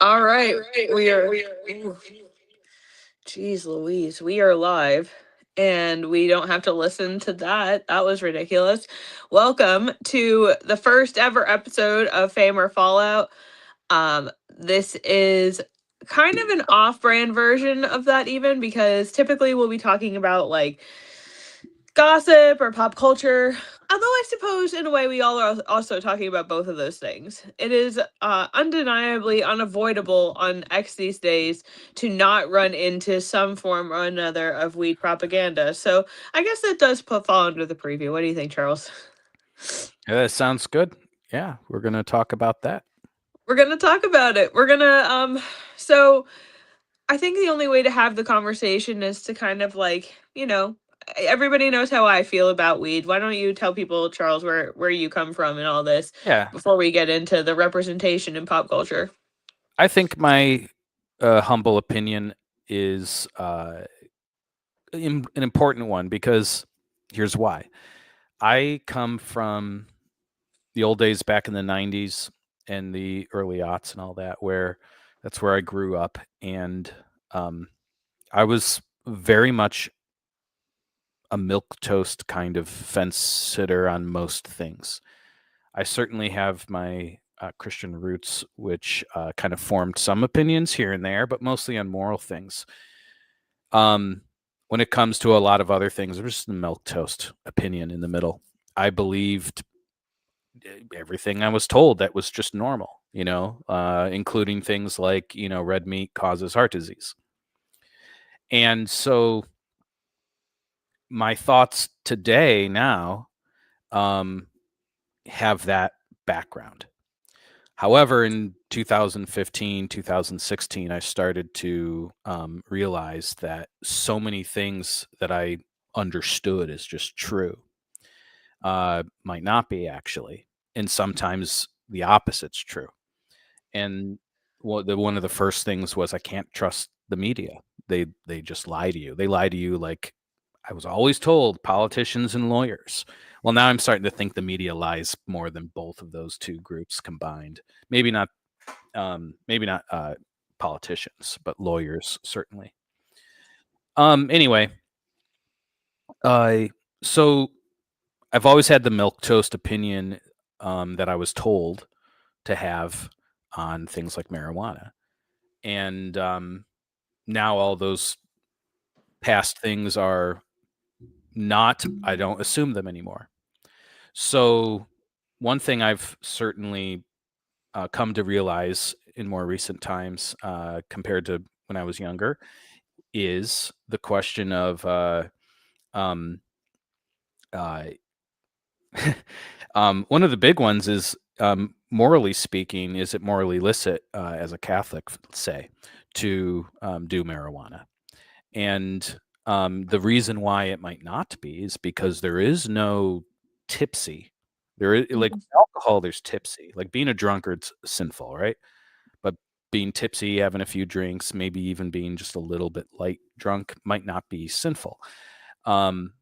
All right, we are. Ooh, Jeez Louise, we are live, and we don't have to listen to that. That was ridiculous. Welcome to the first ever episode of Fame or Fallout. This is kind of an off-brand version of that, even because typically we'll be talking about like gossip or pop culture. Although I suppose in a way we all are also talking about both of those things. It is undeniably unavoidable on X these days to not run into some form or another of weed propaganda. So I guess that does fall under the preview. What do you think, Charles? That sounds good. Yeah, we're going to talk about that. We're gonna talk about it. We're gonna so I think the only way to have the conversation is to kind of like, everybody knows how I feel about weed. Why don't you tell people, Charles, where you come from and all this Yeah, before we get into the representation in pop culture? I think my humble opinion is an important one because here's why. I come from the old days back in the 90s and the early aughts and all that, where that's where I grew up. And I was very much a milk toast kind of fence sitter on most things. I certainly have my Christian roots, which kind of formed some opinions here and there, but mostly on moral things. When it comes to a lot of other things, there's just a milk toast opinion in the middle. I believed everything I was told that was just normal, including things like, red meat causes heart disease. And so my thoughts today now have that background. However, in 2015, 2016, I started to realize that so many things that I understood as just true might not be actually. And sometimes the opposite's true. And one of the first things was I can't trust the media. They just lie to you. They lie to you like I was always told, politicians and lawyers. Well, now I'm starting to think the media lies more than both of those two groups combined. Maybe not, politicians, but lawyers certainly. Anyway, so I've always had the milk toast opinion that I was told to have on things like marijuana, and now all those past things are not. I don't assume them anymore. So, one thing I've certainly come to realize in more recent times, compared to when I was younger, is the question of um, uh, one of the big ones is morally speaking, is it morally licit as a Catholic, say, to do marijuana? And the reason why it might not be is because there is no tipsy. There is like Mhm. alcohol, there's tipsy. Like being a drunkard's sinful, right? But being tipsy, having a few drinks, maybe even being just a little bit light drunk might not be sinful. Um,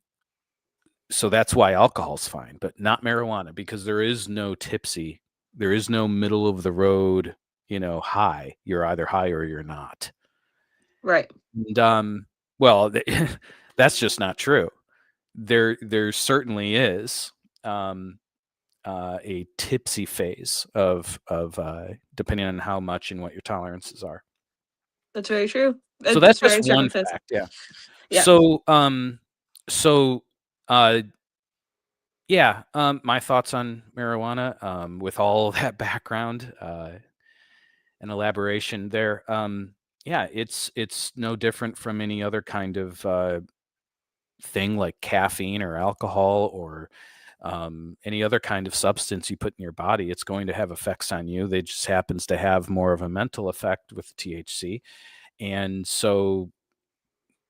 so that's why alcohol's fine, but not marijuana because there is no tipsy. There is no middle of the road, high. You're either high or you're not. Right. And well, that's just not true. There certainly is um, a tipsy phase of depending on how much and what your tolerances are. That's very true. So It's that's just very one circumstantial. fact. Yeah. Yeah. So so uh, yeah, my thoughts on marijuana with all that background and elaboration there. Yeah, it's no different from any other kind of thing like caffeine or alcohol or any other kind of substance you put in your body. It's going to have effects on you. They just happens to have more of a mental effect with THC. And so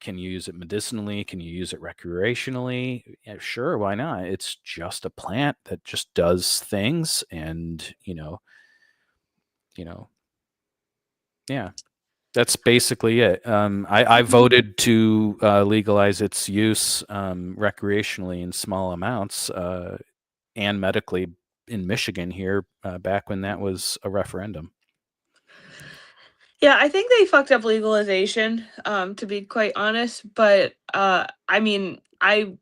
can you use it medicinally? Can you use it recreationally? Yeah, sure, why not? It's just a plant that just does things and, you know, yeah. That's basically it. I voted to legalize its use recreationally in small amounts and medically in Michigan here back when that was a referendum. Yeah, I think they fucked up legalization, to be quite honest. But I mean, I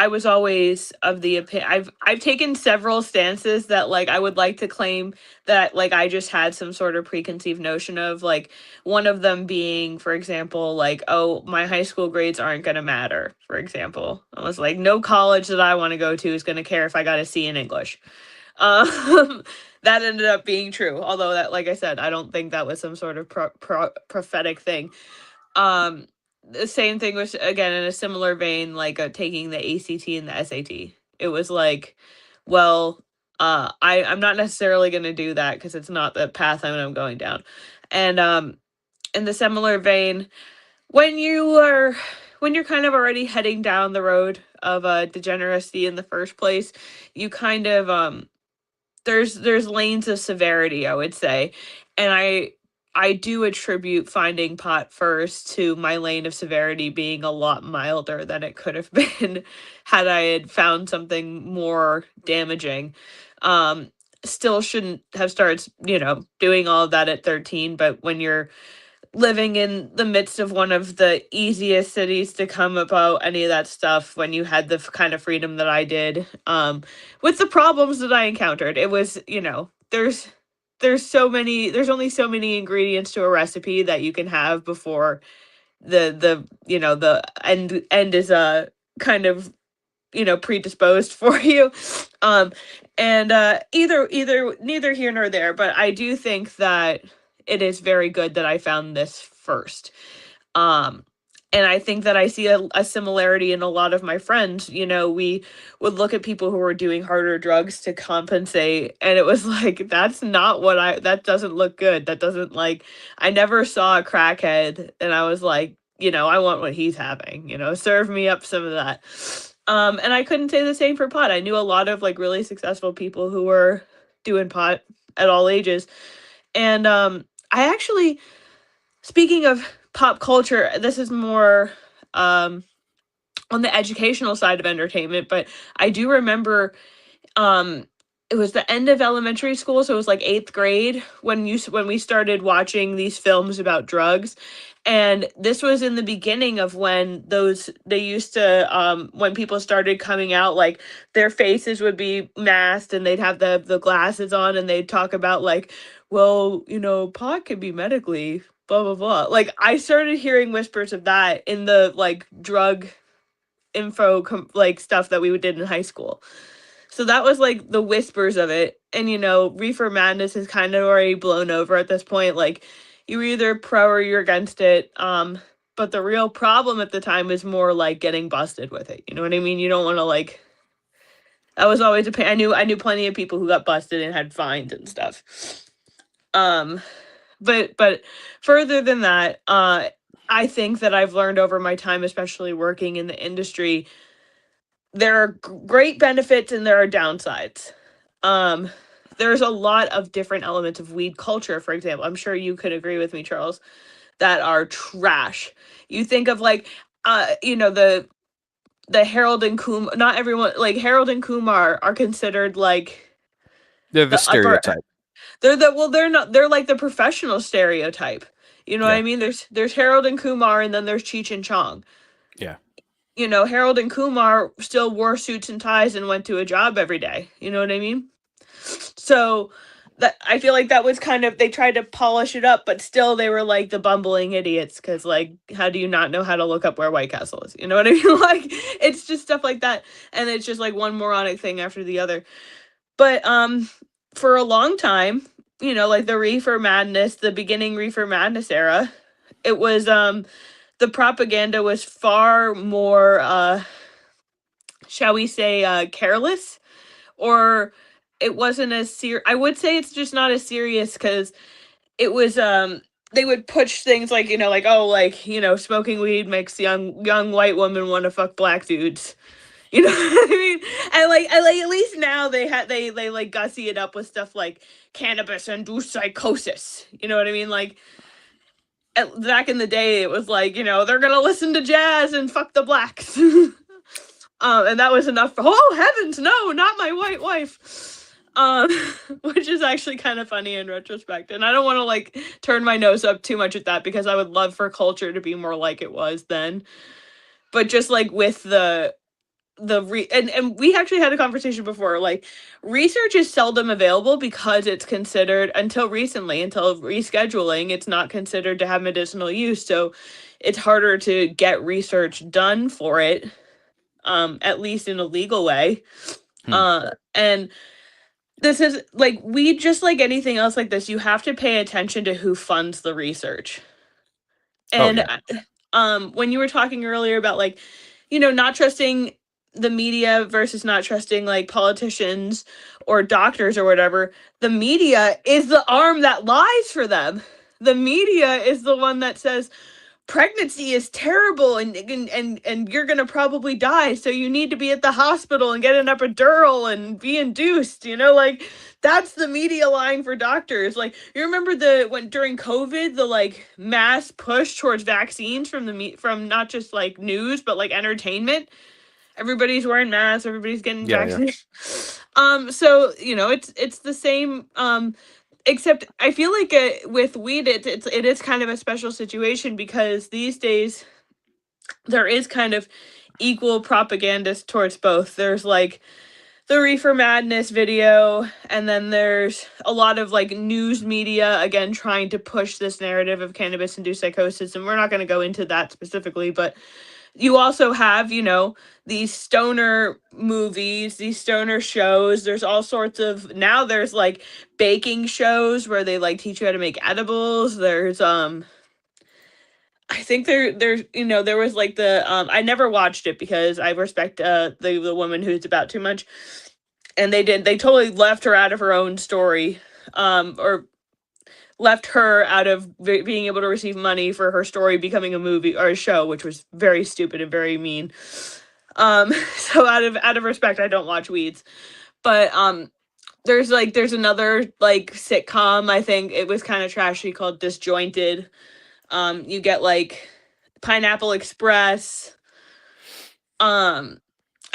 was always of the opinion. I've taken several stances that like I would like to claim that like I just had some sort of preconceived notion of, like one of them being, for example, like, oh, my high school grades aren't gonna matter. For example, I was like, no college that I want to go to is gonna care if I got a C in English. Um, that ended up being true. Although that, like I said, I don't think that was some sort of prophetic thing. Um, the same thing was again in a similar vein, like taking the ACT and the SAT. It was like, well, I'm not necessarily going to do that because it's not the path I'm going down. And in the similar vein, when you are when you're kind of already heading down the road of degeneracy in the first place, you kind of there's lanes of severity, I would say. And I do attribute finding pot first to my lane of severity being a lot milder than it could have been had I had found something more damaging. um Still shouldn't have started, doing all of that at 13, but when you're living in the midst of one of the easiest cities to come about any of that stuff, when you had the kind of freedom that I did, with the problems that I encountered, it was, there's only so many ingredients to a recipe that you can have before the end is kind of, predisposed for you. um and either neither here nor there, but I do think that it is very good that I found this first. um and I think that I see a similarity in a lot of my friends. We would look at people who were doing harder drugs to compensate, and it was like, that's not what that doesn't look good. That doesn't, like, I never saw a crackhead and I was like, I want what he's having, serve me up some of that. And I couldn't say the same for pot. I knew a lot of like really successful people who were doing pot at all ages. And I actually, speaking of pop culture, this is more um on the educational side of entertainment, but I do remember, um it was the end of elementary school, so it was like 8th grade when we started watching these films about drugs. And this was in the beginning of when they used to, when people started coming out, like their faces would be masked and they'd have the glasses on, and they'd talk about like, well, pot can be medically blah blah blah. Like, I started hearing whispers of that in the like drug info like stuff that we did in high school. So that was like the whispers of it. And reefer madness is kind of already blown over at this point. Like, you're either pro or you're against it. But the real problem at the time is more like getting busted with it. You know what I mean? You don't want to, like, that was always a pain. I knew plenty of people who got busted and had fines and stuff. Um but further than that, I think that I've learned over my time, especially working in the industry, there are great benefits and there are downsides. Um, there's a lot of different elements of weed culture, for example. I'm sure you could agree with me, Charles, that are trash. You think of like, the Harold and Kumar. Not everyone, like Harold and Kumar are considered like They're the the upper. stereotype. They're not. They're like the professional stereotype. You know what Yeah. I mean? There's Harold and Kumar, and then there's Cheech and Chong. Yeah. Harold and Kumar still wore suits and ties and went to a job every day. You know what I mean? So that, I feel like that was kind of, they tried to polish it up, but still they were like the bumbling idiots, because like, how do you not know how to look up where White Castle is? You know what I mean? Like, it's just stuff like that, and it's just like one moronic thing after the other. But for a long time, like the reefer madness, the beginning reefer madness era, it was the propaganda was far more, shall we say, careless, or it wasn't as serious. I would say it's just not as serious, because it was, they would push things like, like, oh, like, smoking weed makes young white women want to fuck black dudes. You know what I mean? And like at least now they like gussy it up with stuff like cannabis induced psychosis. You know what I mean? Like, back in the day, it was like, they're gonna listen to jazz and fuck the blacks. And that was enough for, oh heavens, no, not my white wife. um, which is actually kind of funny in retrospect. And I don't want to like turn my nose up too much at that because I would love for culture to be more like it was then. But just like with and we actually had a conversation before, like research is seldom available because it's considered, until recently, until rescheduling, it's not considered to have medicinal use, so it's harder to get research done for it, at least in a legal way. Hmm. And this is like, we just like anything else like this, you have to pay attention to who funds the research. Oh And yeah. when you were talking earlier about like, not trusting the media versus not trusting like politicians or doctors or whatever, the media is the arm that lies for them. The media is the one that says pregnancy is terrible, and you're going to probably die, so you need to be at the hospital and get an epidural and be induced, like that's the media lying for doctors. Like, you remember the when during COVID, the like mass push towards vaccines from from not just like news but like entertainment. Everybody's wearing masks, everybody's getting Yeah, yeah. vaccinated. So it's the same, except I feel like with weed, it is kind of a special situation because these days there is kind of equal propagandist towards both. There's like the Reefer Madness video, and then there's a lot of like news media again trying to push this narrative of cannabis induced psychosis, and we're not going to go into that specifically, but you also have, these stoner movies, these stoner shows. There's all sorts of, now there's like baking shows where they like teach you how to make edibles. There's I think there's there was like the I never watched it because I respect the woman who's about too much, and they totally left her out of her own story, or left her out of being able to receive money for her story becoming a movie or a show, which was very stupid and very mean. So out of respect, I don't watch Weeds. But there's another like sitcom, I think it was kind of trashy, called Disjointed. You get like Pineapple Express, um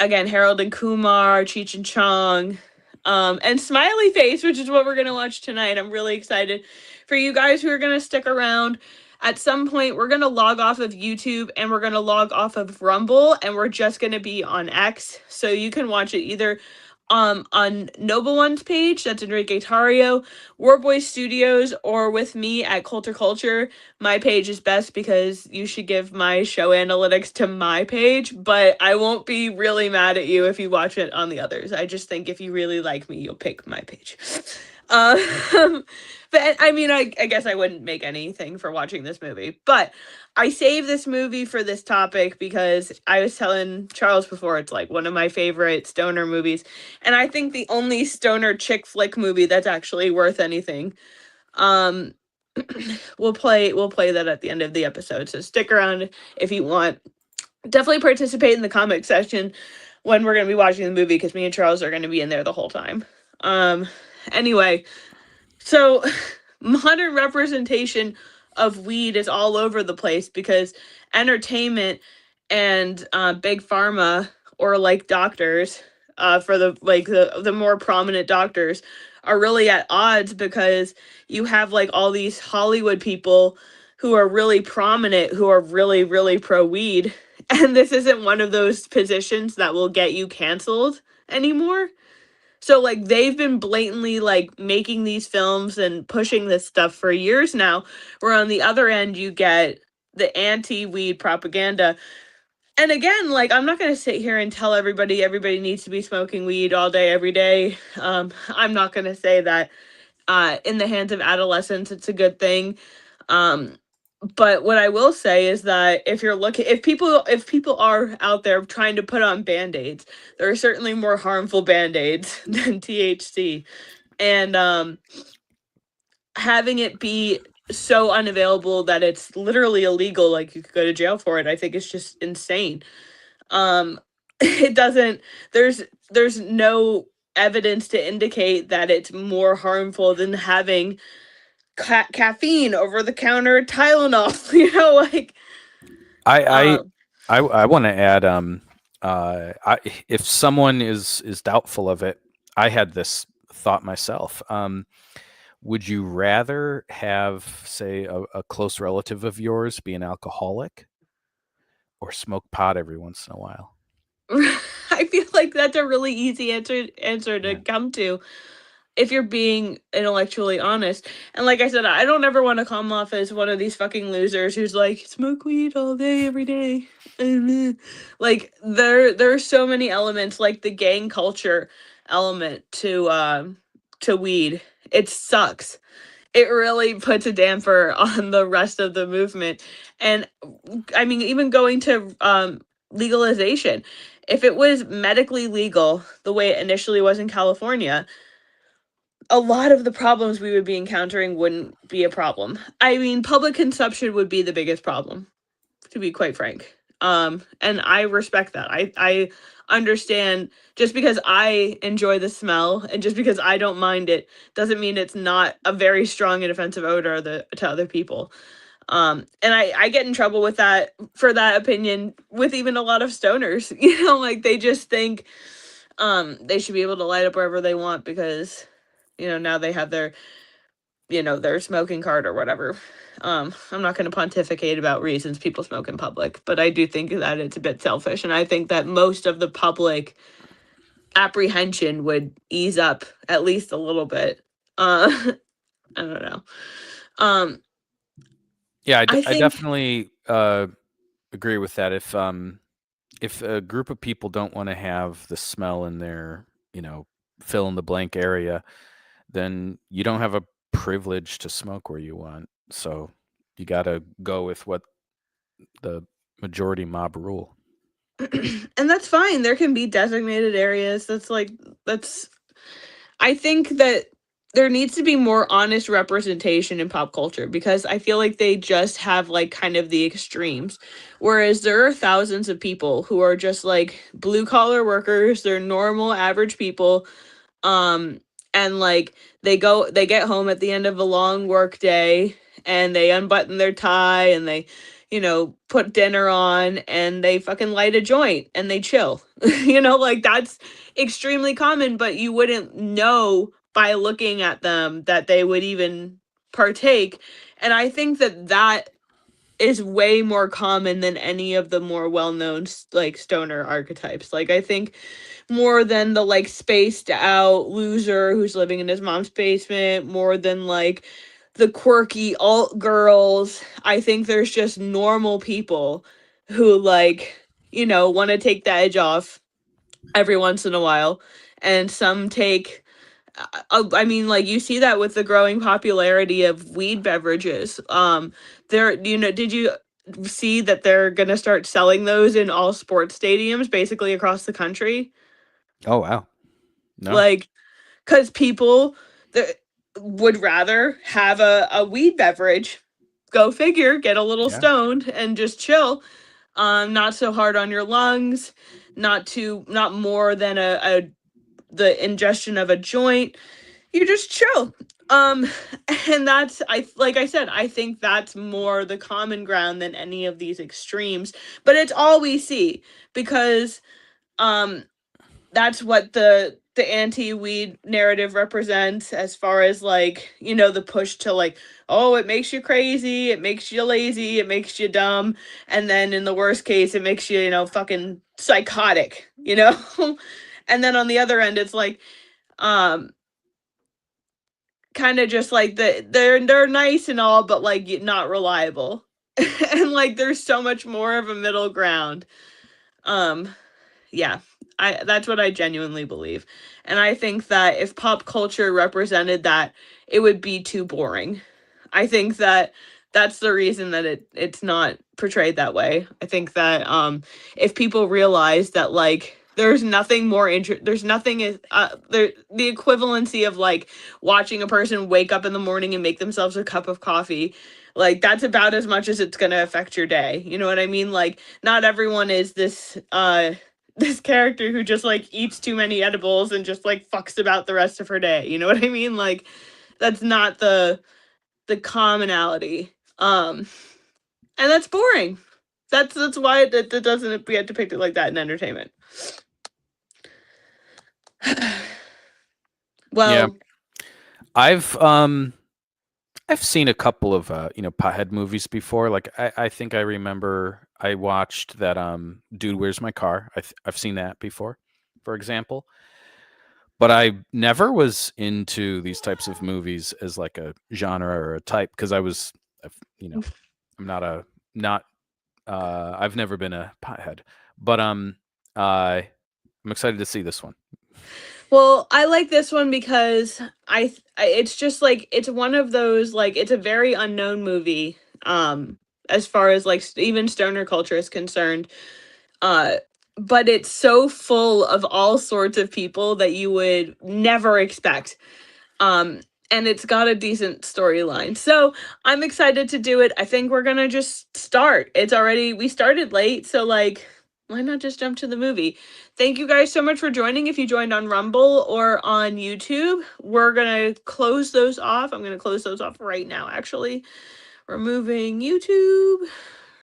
again, Harold and Kumar, Cheech and Chong, and Smiley Face, which is what we're gonna watch tonight. I'm really excited for you guys who are gonna stick around. At some point, we're gonna log off of YouTube and we're gonna log off of Rumble, and we're just gonna be on X, so you can watch it either on Noble One's page, that's Enrique Tario, Warboy Studios, or with me at Culture Culture. My page is best because you should give my show analytics to my page, but I won't be really mad at you if you watch it on the others. I just think if you really like me, you'll pick my page. Um, but I mean, I guess I wouldn't make anything for watching this movie, but I saved this movie for this topic because I was telling Charles before, it's like one of my favorite stoner movies, and I think the only stoner chick flick movie that's actually worth anything. Um, we'll play that at the end of the episode, so stick around if you want. Definitely participate in the comment section when we're going to be watching the movie, because me and Charles are going to be in there the whole time. Anyway, so modern representation of weed is all over the place because entertainment and big pharma, or like doctors, for the more prominent doctors, are really at odds because you have like all these Hollywood people who are really prominent, who are really really pro weed, and this isn't one of those positions that will get you canceled anymore. So like they've been blatantly like making these films and pushing this stuff for years now, where on the other end you get the anti-weed propaganda. And again, like, I'm not going to sit here and tell everybody needs to be smoking weed all day every day. I'm not going to say that in the hands of adolescents it's a good thing. Um but what I will say is that if people are out there trying to put on band-aids, there are certainly more harmful band-aids than THC. And having it be so unavailable that it's literally illegal, like you could go to jail for it, I think is just insane. Um it doesn't there's no evidence to indicate that it's more harmful than having caffeine over the counter Tylenol. Like, I um, I want to add if someone is doubtful of it, I had this thought myself. Would you rather have, say, a close relative of yours be an alcoholic or smoke pot every once in a while? I feel like that's a really easy answer to Yeah. come to if you're being intellectually honest. And like I said, I don't ever want to come off as one of these fucking losers who's like smoke weed all day every day. Like there are so many elements, like the gang culture element to weed. It sucks. It really puts a damper on the rest of the movement. And I mean, even going to legalization, if it was medically legal the way it initially was in California, a lot of the problems we would be encountering wouldn't be a problem. I mean, public consumption would be the biggest problem, to be quite frank. And I respect that. I understand, just because I enjoy the smell and just because I don't mind it doesn't mean it's not a very strong and offensive odor to other people. And I get in trouble with that, for that opinion, with even a lot of stoners. Like they just think they should be able to light up wherever they want because now they have their smoking card or whatever. I'm not going to pontificate about reasons people smoke in public, but I do think that it's a bit selfish, and I think that most of the public apprehension would ease up at least a little bit. I don't know. Um, Yeah, I I think definitely agree with that. If a group of people don't want to have the smell in their, fill in the blank area, then you don't have a privilege to smoke where you want. So you got to go with what the majority mob rule. and that's fine. There can be designated areas. That's I think that there needs to be more honest representation in pop culture, because I feel like they just have like kind of the extremes. Whereas there are thousands of people who are just like blue collar workers, they're normal average people, um and like they get home at the end of a long work day and they unbutton their tie and they put dinner on and they fucking light a joint and they chill. Like that's extremely common, but you wouldn't know by looking at them that they would even partake. And I think that that is way more common than any of the more well-known like stoner archetypes. Like I think more than the like spaced out loser who's living in his mom's basement, more than like the quirky alt girls. I think there's just normal people who like, want to take the edge off every once in a while. And some take I mean, like you see that with the growing popularity of weed beverages. Did you see that they're going to start selling those in all sports stadiums basically across the country? Oh, wow. No. Like, because people that would rather have a weed beverage, go figure, get a little Yeah. stoned and just chill. Not so hard on your lungs, not more than a the ingestion of a joint. You just chill. Um, and that's like I said, I think that's more the common ground than any of these extremes. But it's all we see because um that's what the anti-weed narrative represents, as far as like the push to like, oh, it makes you crazy, it makes you lazy, it makes you dumb, and then in the worst case it makes you fucking psychotic. And then on the other end it's like um kind of just like they're nice and all, but like not reliable. And like there's so much more of a middle ground. um yeah, that's what I genuinely believe. And I think that if pop culture represented that, it would be too boring. I think that that's the reason that it's not portrayed that way. I think that if people realize that like there's nothing is there the equivalency of like watching a person wake up in the morning and make themselves a cup of coffee, like that's about as much as it's going to affect your day. You know what I mean? Like not everyone is this character who just like eats too many edibles and just like fucks about the rest of her day. You know what I mean? Like that's not the commonality. And that's boring. That's why that doesn't get depicted like that in entertainment. Yeah. Well, I've I've seen a couple of pothead movies before. Like I think I remember I watched that Dude, Where's My Car? I've seen that before, for example. But I never was into these types of movies as like a genre or a type because you know, I'm not I've never been a pothead. But uh I'm excited to see this one. well, I like this one because it's just like it's one of those like it's a very unknown movie as far as like even stoner culture is concerned. Uh but it's so full of all sorts of people that you would never expect. Um, and it's got a decent storyline. So I'm excited to do it. I think we're gonna just start. We started late, so like, why not just jump to the movie? Thank you guys so much for joining. If you joined on Rumble or on YouTube, we're gonna close those off. I'm gonna close those off right now, actually. Removing YouTube.